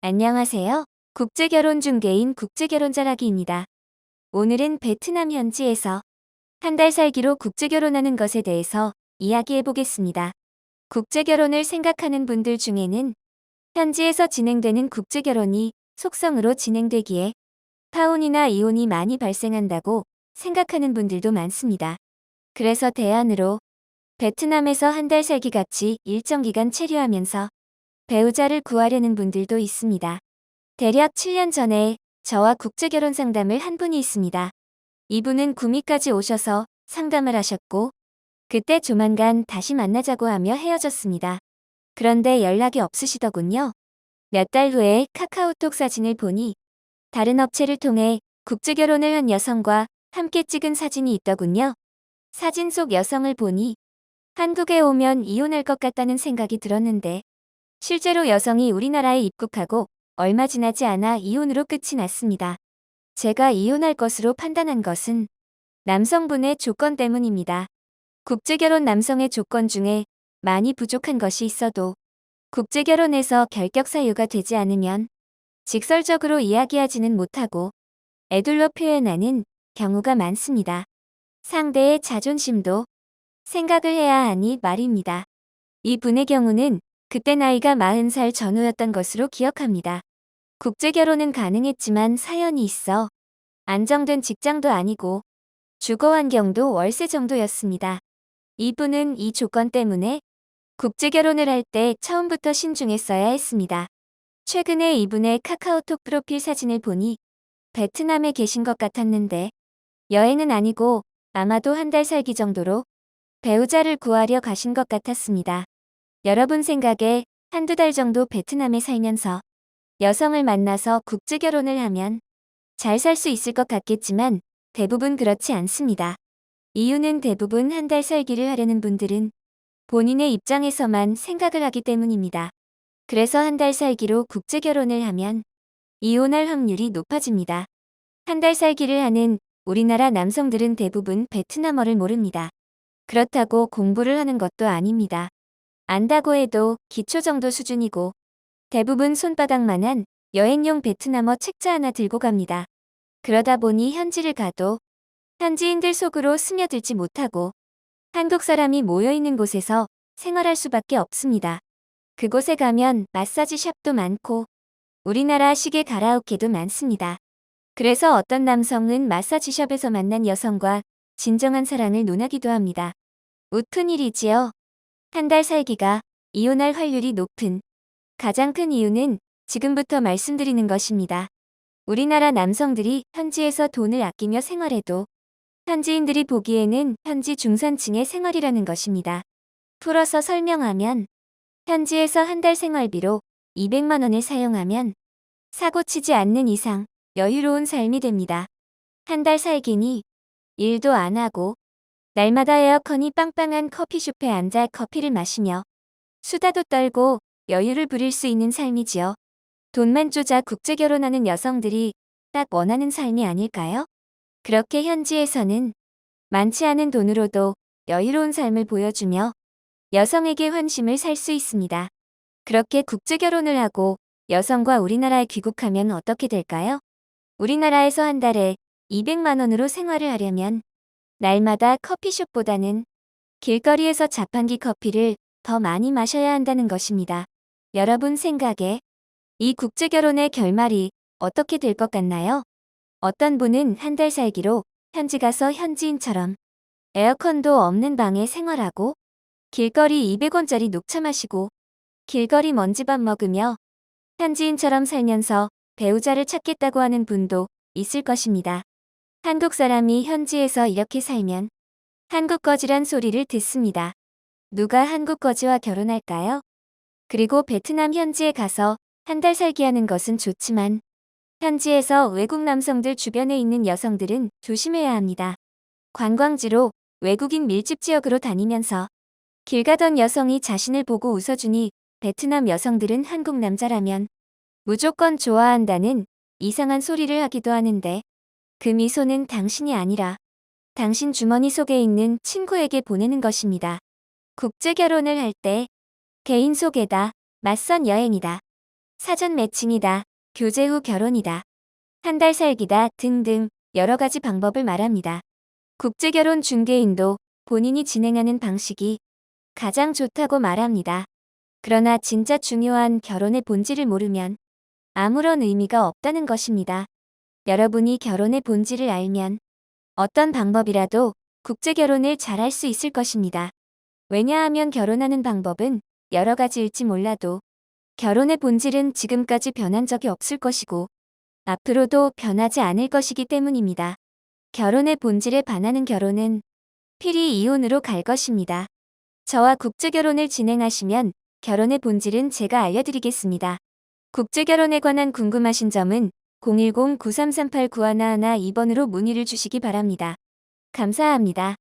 안녕하세요. 국제결혼 중개인 국제결혼자라기입니다. 오늘은 베트남 현지에서 한 달 살기로 국제결혼하는 것에 대해서 이야기해 보겠습니다. 국제결혼을 생각하는 분들 중에는 현지에서 진행되는 국제결혼이 속성으로 진행되기에 파혼이나 이혼이 많이 발생한다고 생각하는 분들도 많습니다. 그래서 대안으로 베트남에서 한 달 살기 같이 일정 기간 체류하면서 배우자를 구하려는 분들도 있습니다. 대략 7년 전에 저와 국제결혼 상담을 한 분이 있습니다. 이분은 구미까지 오셔서 상담을 하셨고, 그때 조만간 다시 만나자고 하며 헤어졌습니다. 그런데 연락이 없으시더군요. 몇 달 후에 카카오톡 사진을 보니 다른 업체를 통해 국제결혼을 한 여성과 함께 찍은 사진이 있더군요. 사진 속 여성을 보니 한국에 오면 이혼할 것 같다는 생각이 들었는데, 실제로 여성이 우리나라에 입국하고 얼마 지나지 않아 이혼으로 끝이 났습니다. 제가 이혼할 것으로 판단한 것은 남성분의 조건 때문입니다. 국제결혼 남성의 조건 중에 많이 부족한 것이 있어도 국제결혼에서 결격 사유가 되지 않으면 직설적으로 이야기하지는 못하고 애둘러 표현하는 경우가 많습니다. 상대의 자존심도 생각을 해야 하니 말입니다. 이 분의 경우는 그때 나이가 40살 전후였던 것으로 기억합니다. 국제결혼은 가능했지만 사연이 있어 안정된 직장도 아니고 주거 환경도 월세 정도였습니다. 이분은 이 조건 때문에 국제결혼을 할 때 처음부터 신중했어야 했습니다. 최근에 이분의 카카오톡 프로필 사진을 보니 베트남에 계신 것 같았는데 여행은 아니고 아마도 한 달 살기 정도로 배우자를 구하려 가신 것 같았습니다. 여러분 생각에 한두 달 정도 베트남에 살면서 여성을 만나서 국제결혼을 하면 잘 살 수 있을 것 같겠지만 대부분 그렇지 않습니다. 이유는 대부분 한 달 살기를 하려는 분들은 본인의 입장에서만 생각을 하기 때문입니다. 그래서 한 달 살기로 국제결혼을 하면 이혼할 확률이 높아집니다. 한 달 살기를 하는 우리나라 남성들은 대부분 베트남어를 모릅니다. 그렇다고 공부를 하는 것도 아닙니다. 안다고 해도 기초 정도 수준이고 대부분 손바닥만한 여행용 베트남어 책자 하나 들고 갑니다. 그러다 보니 현지를 가도 현지인들 속으로 스며들지 못하고 한국 사람이 모여있는 곳에서 생활할 수밖에 없습니다. 그곳에 가면 마사지 샵도 많고 우리나라식의 가라오케도 많습니다. 그래서 어떤 남성은 마사지 샵에서 만난 여성과 진정한 사랑을 논하기도 합니다. 웃픈 일이지요. 한 달 살기가 이혼할 확률이 높은 가장 큰 이유는 지금부터 말씀드리는 것입니다. 우리나라 남성들이 현지에서 돈을 아끼며 생활해도 현지인들이 보기에는 현지 중산층의 생활이라는 것입니다. 풀어서 설명하면 현지에서 한 달 생활비로 200만 원을 사용하면 사고 치지 않는 이상 여유로운 삶이 됩니다. 한 달 살기니 일도 안 하고 날마다 에어컨이 빵빵한 커피숍에 앉아 커피를 마시며 수다도 떨고 여유를 부릴 수 있는 삶이지요. 돈만 쪼자 국제결혼하는 여성들이 딱 원하는 삶이 아닐까요? 그렇게 현지에서는 많지 않은 돈으로도 여유로운 삶을 보여주며 여성에게 환심을 살 수 있습니다. 그렇게 국제결혼을 하고 여성과 우리나라에 귀국하면 어떻게 될까요? 우리나라에서 한 달에 200만 원으로 생활을 하려면 날마다 커피숍보다는 길거리에서 자판기 커피를 더 많이 마셔야 한다는 것입니다. 여러분 생각에 이 국제결혼의 결말이 어떻게 될 것 같나요? 어떤 분은 한 달 살기로 현지 가서 현지인처럼 에어컨도 없는 방에 생활하고 길거리 200원짜리 녹차 마시고 길거리 먼지밥 먹으며 현지인처럼 살면서 배우자를 찾겠다고 하는 분도 있을 것입니다. 한국 사람이 현지에서 이렇게 살면 한국 거지란 소리를 듣습니다. 누가 한국 거지와 결혼할까요? 그리고 베트남 현지에 가서 한 달 살기 하는 것은 좋지만 현지에서 외국 남성들 주변에 있는 여성들은 조심해야 합니다. 관광지로 외국인 밀집 지역으로 다니면서 길 가던 여성이 자신을 보고 웃어주니 베트남 여성들은 한국 남자라면 무조건 좋아한다는 이상한 소리를 하기도 하는데 그 미소는 당신이 아니라 당신 주머니 속에 있는 친구에게 보내는 것입니다. 국제결혼을 할 때 개인 소개다, 맞선 여행이다. 사전 매칭이다, 교제 후 결혼이다, 한 달 살기다 등등 여러 가지 방법을 말합니다. 국제결혼 중개인도 본인이 진행하는 방식이 가장 좋다고 말합니다. 그러나 진짜 중요한 결혼의 본질을 모르면 아무런 의미가 없다는 것입니다. 여러분이 결혼의 본질을 알면 어떤 방법이라도 국제결혼을 잘할 수 있을 것입니다. 왜냐하면 결혼하는 방법은 여러 가지일지 몰라도 결혼의 본질은 지금까지 변한 적이 없을 것이고 앞으로도 변하지 않을 것이기 때문입니다. 결혼의 본질에 반하는 결혼은 필히 이혼으로 갈 것입니다. 저와 국제결혼을 진행하시면 결혼의 본질은 제가 알려드리겠습니다. 국제결혼에 관한 궁금하신 점은 010-9338-9111 2번으로 문의를 주시기 바랍니다. 감사합니다.